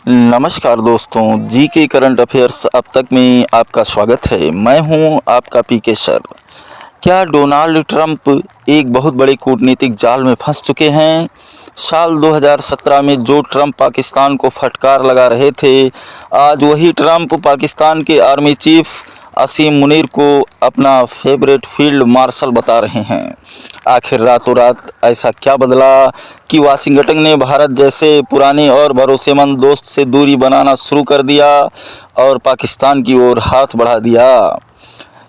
नमस्कार दोस्तों, जी के करंट अफेयर्स अब तक में आपका स्वागत है। मैं हूं आपका पीके सर। क्या डोनाल्ड ट्रंप एक बहुत बड़े कूटनीतिक जाल में फंस चुके हैं? साल 2017 में जो ट्रंप पाकिस्तान को फटकार लगा रहे थे, आज वही ट्रंप पाकिस्तान के आर्मी चीफ असीम मुनीर को अपना फेवरेट फील्ड मार्शल बता रहे हैं। आखिर रातों रात ऐसा क्या बदला कि वाशिंगटन ने भारत जैसे पुराने और भरोसेमंद दोस्त से दूरी बनाना शुरू कर दिया और पाकिस्तान की ओर हाथ बढ़ा दिया?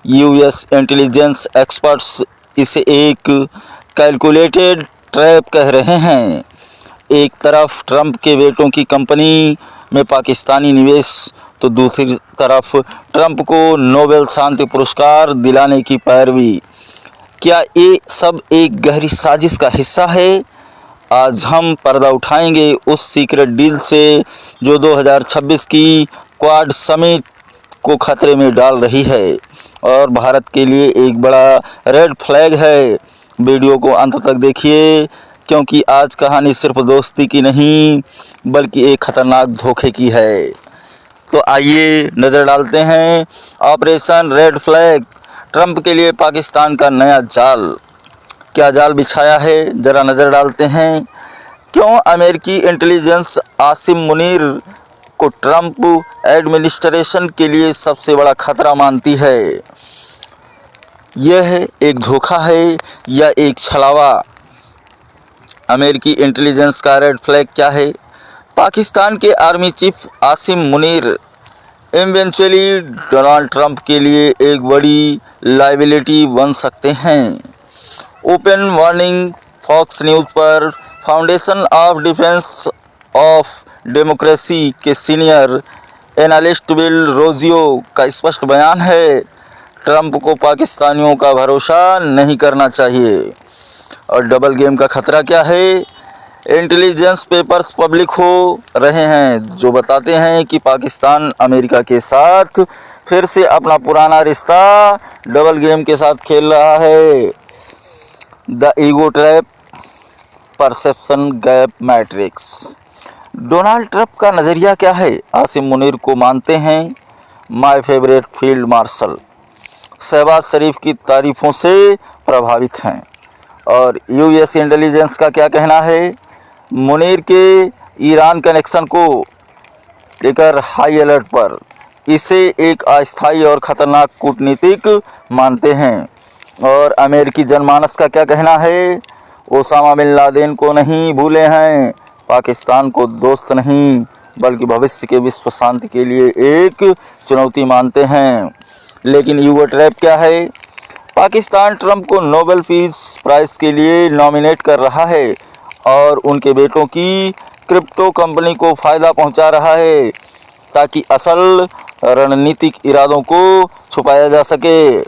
यूएस इंटेलिजेंस एक्सपर्ट्स इसे एक कैलकुलेटेड ट्रैप कह रहे हैं। एक तरफ ट्रंप के बेटों की कंपनी में पाकिस्तानी निवेश, तो दूसरी तरफ ट्रंप को नोबेल शांति पुरस्कार दिलाने की पैरवी। क्या ये सब एक गहरी साजिश का हिस्सा है? आज हम पर्दा उठाएंगे उस सीक्रेट डील से जो 2026 की क्वाड समिट को खतरे में डाल रही है और भारत के लिए एक बड़ा रेड फ्लैग है। वीडियो को अंत तक देखिए, क्योंकि आज कहानी सिर्फ दोस्ती की नहीं बल्कि एक खतरनाक धोखे की है। तो आइए नज़र डालते हैं ऑपरेशन रेड फ्लैग, ट्रंप के लिए पाकिस्तान का नया जाल। क्या जाल बिछाया है, ज़रा नज़र डालते हैं। क्यों अमेरिकी इंटेलिजेंस आसिम मुनीर को ट्रंप एडमिनिस्ट्रेशन के लिए सबसे बड़ा खतरा मानती है? यह एक धोखा है या एक छलावा? अमेरिकी इंटेलिजेंस का रेड फ्लैग क्या है? पाकिस्तान के army chief Asim Munir eventually Donald Trump के लिए एक बड़ी लायबिलिटी बन सकते हैं। Open warning. फॉक्स न्यूज़ पर foundation of defence of democracy के सीनियर एनालिस्ट बिल रोजियो का स्पष्ट बयान है, ट्रंप को पाकिस्तानियों का भरोसा नहीं करना चाहिए। और डबल गेम का खतरा क्या है? इंटेलिजेंस पेपर्स पब्लिक हो रहे हैं जो बताते हैं कि पाकिस्तान अमेरिका के साथ फिर से अपना पुराना रिश्ता डबल गेम के साथ खेल रहा है। The ego trap, perception gap matrix. Donald Trump का नज़रिया क्या है? आसिम मुनीर को मानते हैं my favourite field marshal, Shehbaz Sharif की तारीफ़ों से प्रभावित हैं। और यूएस इंटेलिजेंस का क्या कहना है? मुनीर के ईरान कनेक्शन को लेकर हाई अलर्ट पर, इसे एक अस्थायी और ख़तरनाक कूटनीतिक मानते हैं। और अमेरिकी जनमानस का क्या कहना है? ओसामा बिन लादेन को नहीं भूले हैं, पाकिस्तान को दोस्त नहीं बल्कि भविष्य के विश्व शांति के लिए एक चुनौती मानते हैं। लेकिन ईगो ट्रैप क्या है? पाकिस्तान ट्रंप को नोबेल पीस प्राइज़ के लिए नॉमिनेट कर रहा है और उनके बेटों की क्रिप्टो कंपनी को फ़ायदा पहुंचा रहा है ताकि असल रणनीतिक इरादों को छुपाया जा सके।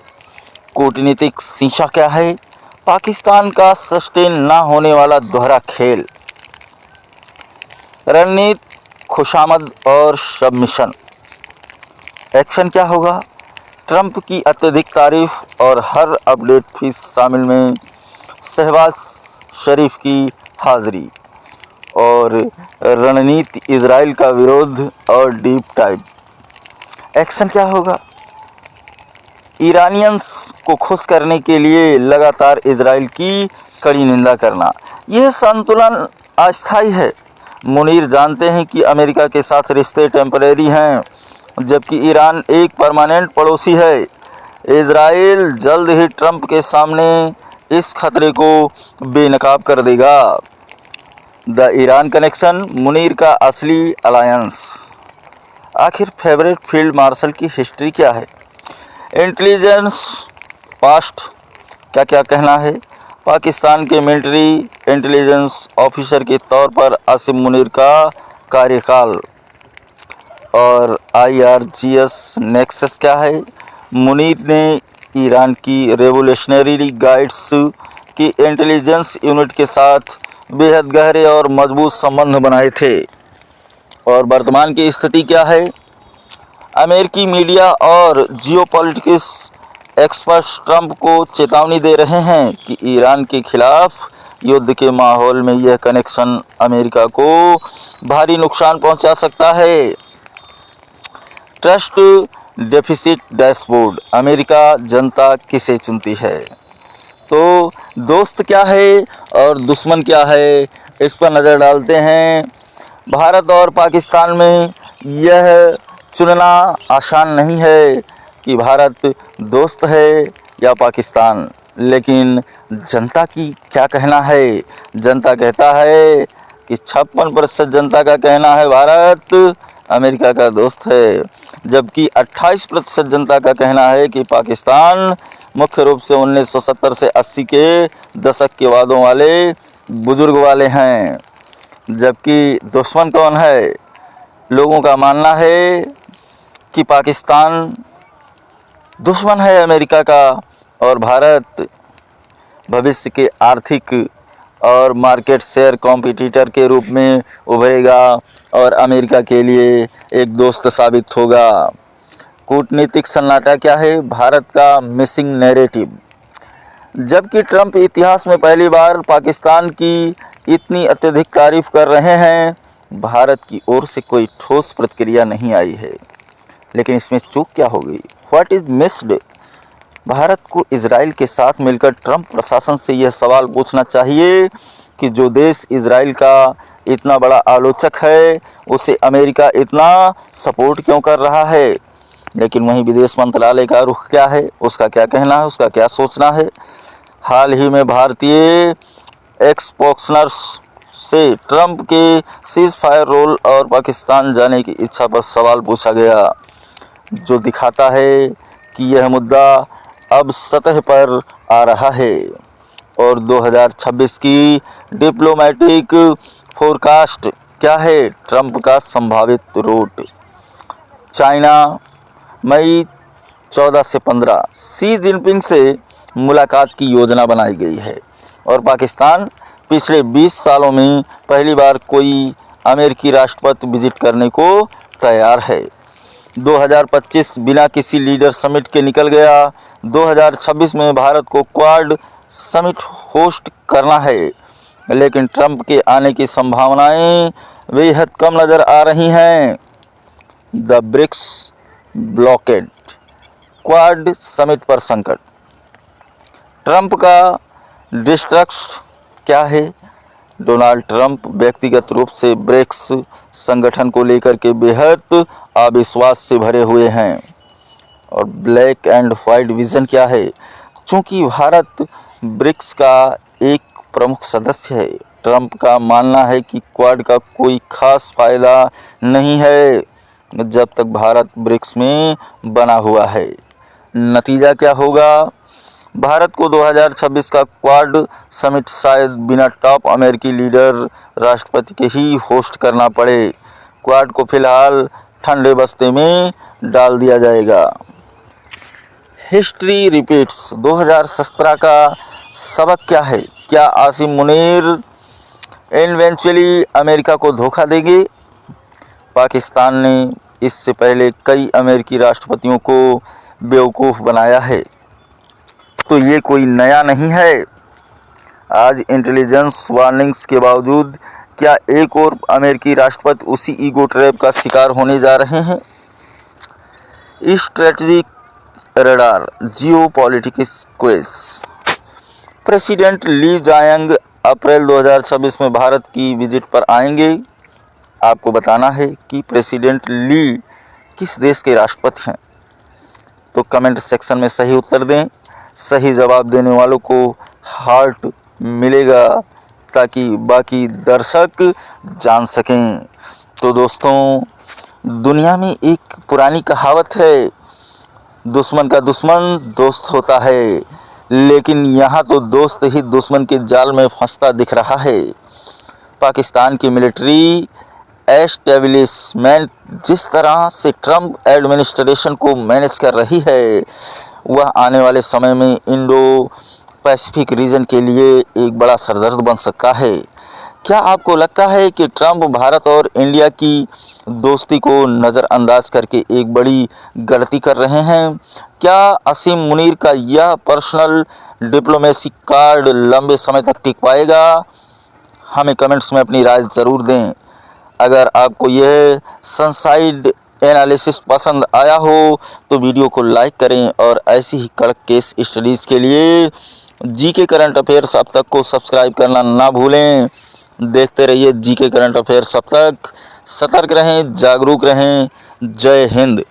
कूटनीतिक शीशा क्या है? पाकिस्तान का सस्टेन ना होने वाला दोहरा खेल, रणनीति, खुशामद और सबमिशन। एक्शन क्या होगा? ट्रंप की अत्यधिक तारीफ और हर अपडेट फीस शामिल में शहबाज शरीफ की हाजिरी। और रणनीति, इजराइल का विरोध और डीप टाइप। एक्शन क्या होगा? ईरानियंस को खुश करने के लिए लगातार इजराइल की कड़ी निंदा करना। यह संतुलन अस्थायी है। मुनीर जानते हैं कि अमेरिका के साथ रिश्ते टेम्परेरी हैं, जबकि ईरान एक परमानेंट पड़ोसी है। इजराइल जल्द ही ट्रंप के सामने इस खतरे को बेनकाब कर देगा। द ईरान कनेक्शन, मुनीर का असली अलायंस। आखिर फेवरेट फील्ड मार्शल की हिस्ट्री क्या है? इंटेलिजेंस पास्ट क्या क्या कहना है? पाकिस्तान के मिलिट्री इंटेलिजेंस ऑफिसर के तौर पर आसिम मुनीर का कार्यकाल। और IRGS नेक्सस क्या है? मुनीर ने ईरान की रेवोल्यूशनरी गाइड्स की इंटेलिजेंस यूनिट के साथ बेहद गहरे और मजबूत संबंध बनाए थे। और वर्तमान की स्थिति क्या है? अमेरिकी मीडिया और जियोपॉलिटिक्स एक्सपर्ट्स ट्रंप को चेतावनी दे रहे हैं कि ईरान के खिलाफ युद्ध के माहौल में यह कनेक्शन अमेरिका को भारी नुकसान पहुंचा सकता है। ट्रस्ट डेफिसिट डैशबोर्ड, अमेरिका जनता किसे चुनती है? तो दोस्त क्या है और दुश्मन क्या है, इस पर नज़र डालते हैं। भारत और पाकिस्तान में यह चुनना आसान नहीं है कि भारत दोस्त है या पाकिस्तान, लेकिन जनता की क्या कहना है? जनता कहता है कि 56% जनता का कहना है भारत अमेरिका का दोस्त है, जबकि 28% जनता का कहना है कि पाकिस्तान मुख्य रूप से 1970 से 80 के दशक के वादों वाले बुजुर्ग वाले हैं। जबकि दुश्मन कौन है? लोगों का मानना है कि पाकिस्तान दुश्मन है अमेरिका का और भारत भविष्य के आर्थिक और मार्केट शेयर कॉम्पिटिटर के रूप में उभरेगा और अमेरिका के लिए एक दोस्त साबित होगा। कूटनीतिक सन्नाटा क्या है? भारत का मिसिंग नैरेटिव। जबकि ट्रंप इतिहास में पहली बार पाकिस्तान की इतनी अत्यधिक तारीफ कर रहे हैं, भारत की ओर से कोई ठोस प्रतिक्रिया नहीं आई है। लेकिन इसमें चूक क्या हो गई? What is missed? भारत को इजराइल के साथ मिलकर ट्रंप प्रशासन से यह सवाल पूछना चाहिए कि जो देश इजराइल का इतना बड़ा आलोचक है, उसे अमेरिका इतना सपोर्ट क्यों कर रहा है? लेकिन वहीं विदेश मंत्रालय का रुख क्या है, उसका क्या कहना है, उसका क्या सोचना है? हाल ही में भारतीय एक्सपोक्शनर्स से ट्रंप के सीज फायर रोल और पाकिस्तान जाने की इच्छा पर सवाल पूछा गया, जो दिखाता है कि यह मुद्दा अब सतह पर आ रहा है। और 2026 की डिप्लोमेटिक फोरकास्ट क्या है? ट्रंप का संभावित रूट। चाइना मई 14 से 15 शी जिनपिंग से मुलाकात की योजना बनाई गई है और पाकिस्तान पिछले 20 सालों में पहली बार कोई अमेरिकी राष्ट्रपति विजिट करने को तैयार है। 2025 बिना किसी लीडर समिट के निकल गया। 2026 में भारत को क्वाड समिट होस्ट करना है, लेकिन ट्रंप के आने की संभावनाएं बेहद कम नज़र आ रही हैं। The BRICS blockade, Quad summit पर संकट। ट्रंप का डिस्ट्रस्ट क्या है? डोनाल्ड ट्रंप व्यक्तिगत रूप से ब्रिक्स संगठन को लेकर के बेहद अविश्वास से भरे हुए हैं। और ब्लैक एंड वाइट विजन क्या है? चूंकि भारत ब्रिक्स का एक प्रमुख सदस्य है, ट्रंप का मानना है कि क्वाड का कोई खास फायदा नहीं है जब तक भारत ब्रिक्स में बना हुआ है। नतीजा क्या होगा? भारत को 2026 का क्वाड समिट शायद बिना टॉप अमेरिकी लीडर राष्ट्रपति के ही होस्ट करना पड़े। क्वाड को फिलहाल ठंडे बस्ते में डाल दिया जाएगा। हिस्ट्री रिपीट्स, 2017 का सबक क्या है? क्या आसिम मुनीर इवेंचुअली अमेरिका को धोखा देंगे? पाकिस्तान ने इससे पहले कई अमेरिकी राष्ट्रपतियों को बेवकूफ़ बनाया है, तो ये कोई नया नहीं है। आज इंटेलिजेंस वार्निंग्स के बावजूद क्या एक और अमेरिकी राष्ट्रपति उसी ईगो ट्रैप का शिकार होने जा रहे हैं? Strategic radar, geo politics quiz. President Lee Jaemyung अप्रैल 2026 में भारत की विजिट पर आएंगे। आपको बताना है कि प्रेसिडेंट ली किस देश के राष्ट्रपति हैं, तो कमेंट सेक्शन में सही उत्तर दें। सही जवाब देने वालों को हार्ट मिलेगा ताकि बाकी दर्शक जान सकें। तो दोस्तों, दुनिया में एक पुरानी कहावत है, दुश्मन का दुश्मन दोस्त होता है, लेकिन यहाँ तो दोस्त ही दुश्मन के जाल में फंसता दिख रहा है। पाकिस्तान की मिलिट्री एस्टेब्लिशमेंट जिस तरह से ट्रंप एडमिनिस्ट्रेशन को मैनेज कर रही है, वह आने वाले समय में इंडो पैसिफिक रीजन के लिए एक बड़ा सरदर्द बन सकता है, क्या आपको लगता है कि ट्रंप भारत और इंडिया की दोस्ती को नज़रअंदाज करके एक बड़ी गलती कर रहे हैं? क्या असीम मुनीर का यह पर्सनल डिप्लोमेसी कार्ड लंबे समय तक टिक पाएगा? हमें कमेंट्स में अपनी राय ज़रूर दें। अगर आपको यह सनसाइड एनालिसिस पसंद आया हो तो वीडियो को लाइक करें और ऐसी ही कड़क केस स्टडीज़ के लिए जीके करंट अफेयर्स अब तक को सब्सक्राइब करना ना भूलें। देखते रहिए जीके करंट अफेयर्स। अब तक सतर्क रहें, जागरूक रहें। जय हिंद।